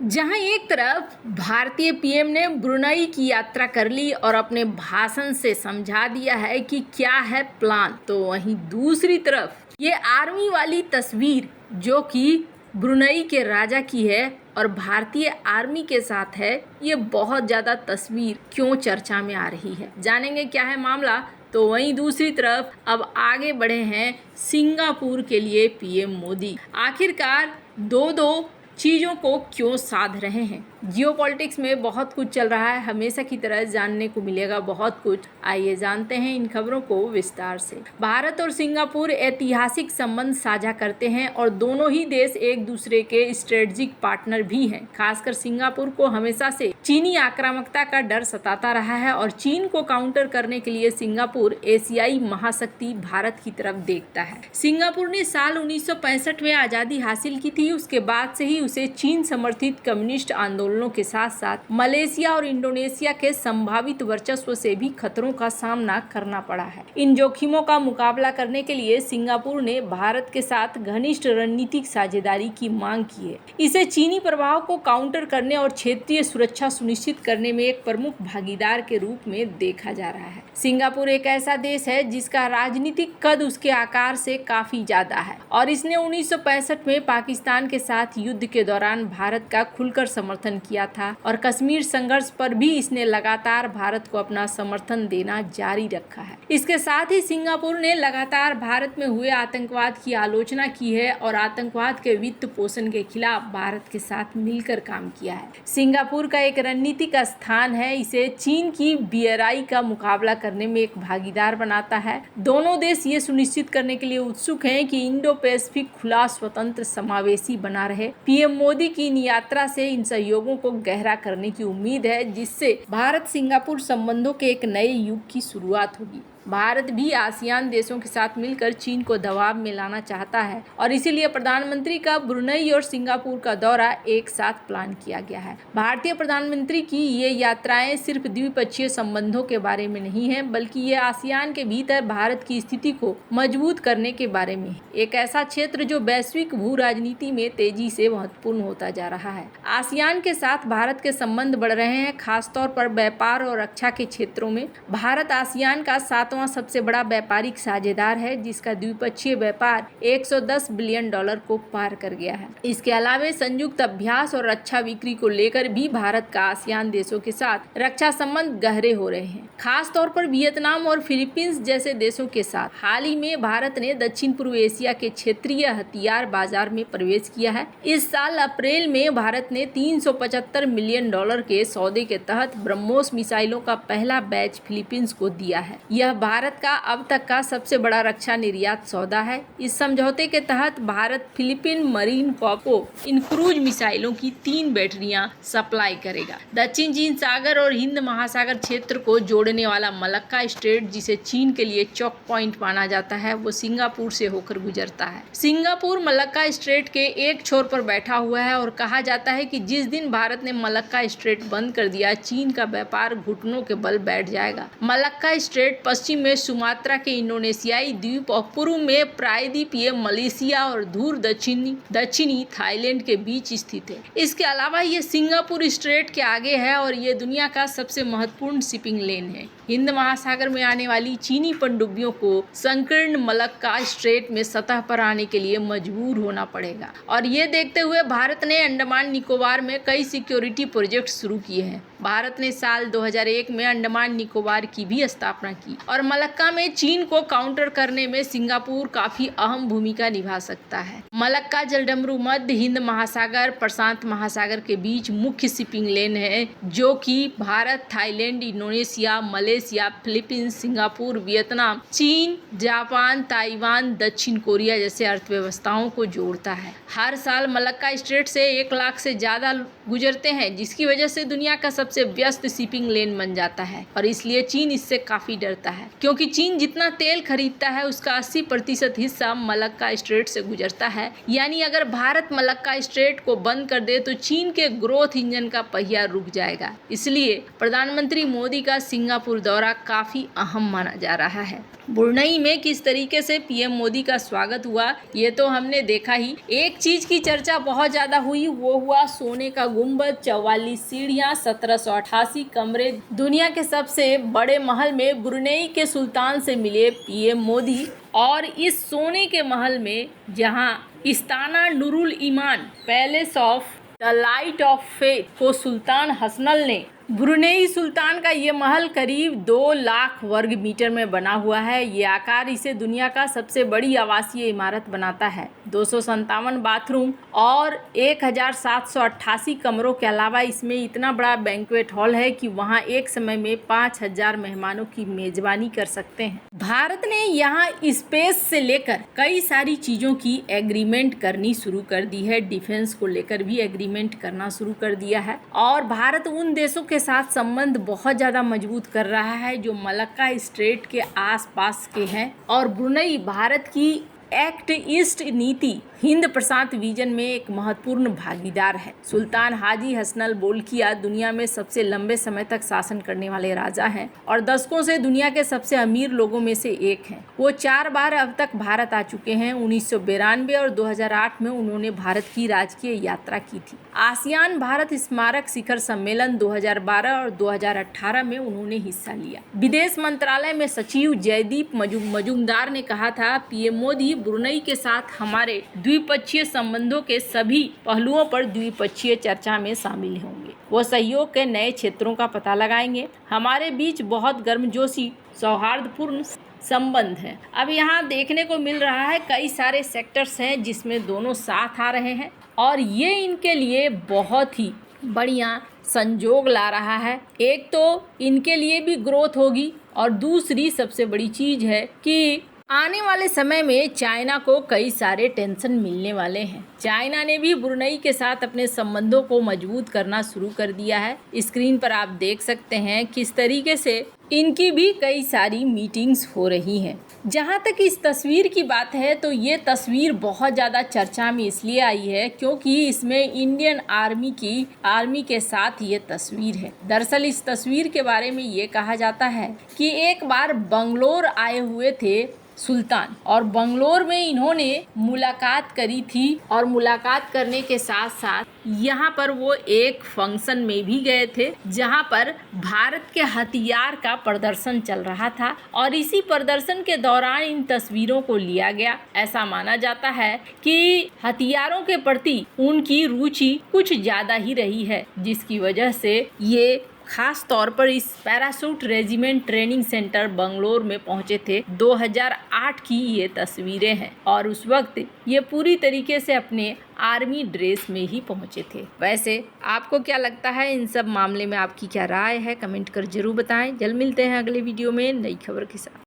जहां एक तरफ भारतीय पीएम ने ब्रुनई की यात्रा कर ली और अपने भाषण से समझा दिया है कि क्या है प्लान, तो वहीं दूसरी तरफ ये आर्मी वाली तस्वीर जो कि ब्रुनई के राजा की है और भारतीय आर्मी के साथ है, ये बहुत ज़्यादा तस्वीर क्यों चर्चा में आ रही है, जानेंगे क्या है मामला। तो वहीं दूसरी तरफ अब आगे बढ़े हैं सिंगापुर के लिए पीएम मोदी। आखिरकार दो दो चीज़ों को क्यों साध रहे हैं। जियोपॉलिटिक्स में बहुत कुछ चल रहा है, हमेशा की तरह जानने को मिलेगा बहुत कुछ। आइए जानते हैं इन खबरों को विस्तार से। भारत और सिंगापुर ऐतिहासिक संबंध साझा करते हैं और दोनों ही देश एक दूसरे के स्ट्रेटेजिक पार्टनर भी हैं। खासकर सिंगापुर को हमेशा से चीनी आक्रामकता का डर सताता रहा है और चीन को काउंटर करने के लिए सिंगापुर एशियाई महाशक्ति भारत की तरफ देखता है। सिंगापुर ने साल 1965 में आज़ादी हासिल की थी। उसके बाद से ही उसे चीन समर्थित कम्युनिस्ट आंदोलनों के साथ साथ मलेशिया और इंडोनेशिया के संभावित वर्चस्व से भी खतरों का सामना करना पड़ा है। इन जोखिमों का मुकाबला करने के लिए सिंगापुर ने भारत के साथ घनिष्ठ रणनीतिक साझेदारी की मांग की है। इसे चीनी प्रभाव को काउंटर करने और क्षेत्रीय सुरक्षा सुनिश्चित करने में एक प्रमुख भागीदार के रूप में देखा जा रहा है। सिंगापुर एक ऐसा देश है जिसका राजनीतिक कद उसके आकार से काफी ज्यादा है और इसने 1965 में पाकिस्तान के साथ युद्ध के दौरान भारत का खुलकर समर्थन किया था और कश्मीर संघर्ष पर भी इसने लगातार भारत को अपना समर्थन देना जारी रखा है। इसके साथ ही सिंगापुर ने लगातार भारत में हुए आतंकवाद की आलोचना की है और आतंकवाद के वित्त पोषण के खिलाफ भारत के साथ मिलकर काम किया है। सिंगापुर का एक रणनीतिक स्थान है, इसे चीन की BRI का मुकाबला करने में एक भागीदार बनाता है। दोनों देश ये सुनिश्चित करने के लिए उत्सुक हैं कि इंडो पैसिफिक खुला, स्वतंत्र, समावेशी बना रहे। पीएम मोदी की इन यात्रा से इन सहयोगों को गहरा करने की उम्मीद है, जिससे भारत सिंगापुर संबंधों के एक नए युग की शुरुआत होगी। भारत भी आसियान देशों के साथ मिलकर चीन को दबाव में लाना चाहता है और इसीलिए प्रधानमंत्री का ब्रुनई और सिंगापुर का दौरा एक साथ प्लान किया गया है। भारतीय प्रधानमंत्री की ये यात्राएं सिर्फ द्विपक्षीय संबंधों के बारे में नहीं है, बल्कि ये आसियान के भीतर भारत की स्थिति को मजबूत करने के बारे में है। एक ऐसा क्षेत्र जो वैश्विक भू राजनीति में तेजी से महत्वपूर्ण होता जा रहा है। आसियान के साथ भारत के संबंध बढ़ रहे हैं, खासतौर पर व्यापार और रक्षा के क्षेत्रों में। भारत आसियान का 7वां सबसे बड़ा व्यापारिक साझेदार है, जिसका द्विपक्षीय व्यापार $110 बिलियन को पार कर गया है। इसके अलावा संयुक्त अभ्यास और रक्षा बिक्री को लेकर भी भारत का आसियान देशों के साथ रक्षा संबंध गहरे हो रहे हैं, खास तौर पर वियतनाम और फिलीपींस जैसे देशों के साथ। हाल ही में भारत ने दक्षिण पूर्व एशिया के क्षेत्रीय हथियार बाजार में प्रवेश किया है। इस साल अप्रैल में भारत ने $375 मिलियन के सौदे के तहत ब्रह्मोस मिसाइलों का पहला बैच फिलीपींस को दिया है। यह भारत का अब तक का सबसे बड़ा रक्षा निर्यात सौदा है। इस समझौते के तहत भारत फिलीपीन मरीन कॉर्प को इन क्रूज मिसाइलों की 3 बैटरियां सप्लाई करेगा। दक्षिण चीन सागर और हिंद महासागर क्षेत्र को जोड़ने वाला मलक्का स्ट्रेट, जिसे चीन के लिए चौक पॉइंट माना जाता है, वो सिंगापुर से होकर गुजरता है। सिंगापुर मलक्का स्ट्रेट के एक छोर पर बैठा हुआ है और कहा जाता है कि जिस दिन भारत ने मलक्का स्ट्रेट बंद कर दिया, चीन का व्यापार घुटनों के बल बैठ जाएगा। मलक्का स्ट्रेट पश्चिम में सुमात्रा के इंडोनेशियाई द्वीप और पूर्व में प्रायद्वीपीय मलेशिया और धूर दक्षिणी थाईलैंड के बीच स्थित है। इसके अलावा ये सिंगापुर स्ट्रेट के आगे है और ये दुनिया का सबसे महत्वपूर्ण शिपिंग लेन है। हिंद महासागर में आने वाली चीनी पनडुब्बियों को संकीर्ण मलक्का स्ट्रेट में सतह पर आने के लिए मजबूर होना पड़ेगा और ये देखते हुए भारत ने अंडमान निकोबार में कई सिक्योरिटी प्रोजेक्ट शुरू किए हैं। भारत ने साल 2001 में अंडमान निकोबार की भी स्थापना की और मलक्का में चीन को काउंटर करने में सिंगापुर काफी अहम भूमिका निभा सकता है। मलक्का जलडमरू मध्य हिंद महासागर प्रशांत महासागर के बीच मुख्य शिपिंग लेन है, जो कि Bharat, Thailand, Indonesia, Malaysia, Philippines, Singapore, Vietnam, चीन, जापान, ताइवान, दक्षिण कोरिया जैसे अर्थव्यवस्थाओं को जोड़ता है। हर साल मलक्का स्ट्रेट से 1 लाख से ज्यादा गुजरते हैं, जिसकी वजह से दुनिया का सबसे व्यस्त शिपिंग लेन बन जाता है और इसलिए चीन इससे काफी डरता है, क्योंकि चीन जितना तेल खरीदता है उसका 80% हिस्सा मलक्का स्ट्रेट से गुजरता है। यानी अगर भारत मलक्का स्ट्रेट को बंद कर दे तो चीन के ग्रोथ इंजन का पहिया रुक जाएगा। इसलिए प्रधानमंत्री मोदी का सिंगापुर दौरा काफी अहम माना जा रहा है। ब्रुनई में किस तरीके से पीएम मोदी का स्वागत हुआ ये तो हमने देखा ही। एक चीज की चर्चा बहुत ज्यादा हुई, वो हुआ सोने का गुंबद, 44 सीढ़ियां, 1788 कमरे। दुनिया के सबसे बड़े महल में ब्रुनई के सुल्तान से मिले पीएम मोदी। और इस सोने के महल में जहां Istana Nurul Iman palace of the light of faith को सुल्तान हसनल ने, ब्रुनेई सुल्तान का ये महल करीब 2 लाख वर्ग मीटर में बना हुआ है। ये आकार इसे दुनिया का सबसे बड़ी आवासीय इमारत बनाता है। 257 बाथरूम और 1788 कमरों के अलावा इसमें इतना बड़ा बैंक्वेट हॉल है कि वहाँ एक समय में 5000 मेहमानों की मेजबानी कर सकते हैं। भारत ने यहाँ स्पेस से लेकर कई सारी चीज़ों की एग्रीमेंट करनी शुरू कर दी है। डिफेंस को लेकर भी एग्रीमेंट करना शुरू कर दिया है और भारत उन देशों के साथ संबंध बहुत ज़्यादा मजबूत कर रहा है जो मलक्का स्ट्रेट के आसपास के हैं। और ब्रुनई भारत की एक्ट ईस्ट नीति हिंद प्रशांत विजन में एक महत्वपूर्ण भागीदार है। सुल्तान हाजी हसनल बोल्किया दुनिया में सबसे लंबे समय तक शासन करने वाले राजा हैं और दशकों से दुनिया के सबसे अमीर लोगों में से एक हैं। वो 4 बार अब तक भारत आ चुके हैं। 1992 और 2008 में उन्होंने भारत की राजकीय यात्रा की थी। आसियान भारत स्मारक शिखर सम्मेलन 2012 और 2018 में उन्होंने हिस्सा लिया। विदेश मंत्रालय में सचिव जयदीप मजूमदार ने कहा था, पीएम मोदी ब्रुनई के साथ हमारे द्विपक्षीय संबंधों के सभी पहलुओं पर द्विपक्षीय चर्चा में शामिल होंगे। वो सहयोग के नए क्षेत्रों का पता लगाएंगे। हमारे बीच बहुत गर्मजोशी सौहार्दपूर्ण संबंध है। अब यहाँ देखने को मिल रहा है कई सारे सेक्टर्स हैं जिसमें दोनों साथ आ रहे हैं और ये इनके लिए बहुत ही बढ़िया संजोग ला रहा है। एक तो इनके लिए भी ग्रोथ होगी और दूसरी सबसे बड़ी चीज़ है कि आने वाले समय में चाइना को कई सारे टेंशन मिलने वाले हैं। चाइना ने भी ब्रुनई के साथ अपने संबंधों को मजबूत करना शुरू कर दिया है। स्क्रीन पर आप देख सकते हैं किस तरीके से इनकी भी कई सारी मीटिंग्स हो रही हैं। जहां तक इस तस्वीर की बात है तो ये तस्वीर बहुत ज़्यादा चर्चा में इसलिए आई है क्योंकि इसमें इंडियन आर्मी के साथ ये तस्वीर है। दरअसल इस तस्वीर के बारे में ये कहा जाता है कि एक बार बंगलोर आए हुए थे सुल्तान और बंगलोर में इन्होंने मुलाकात करी थी और मुलाकात करने के साथ साथ यहाँ पर वो एक फंक्शन में भी गए थे जहाँ पर भारत के हथियार का प्रदर्शन चल रहा था और इसी प्रदर्शन के दौरान इन तस्वीरों को लिया गया। ऐसा माना जाता है कि हथियारों के प्रति उनकी रुचि कुछ ज़्यादा ही रही है जिसकी वजह से ये खास तौर पर इस parachute regiment training centre Bangalore में पहुंचे थे। 2008 की ये तस्वीरें हैं और उस वक्त ये पूरी तरीके से अपने आर्मी ड्रेस में ही पहुंचे थे। वैसे आपको क्या लगता है इन सब मामले में, आपकी क्या राय है, कमेंट कर जरूर बताएं। जल्द मिलते हैं अगले वीडियो में नई खबर के साथ।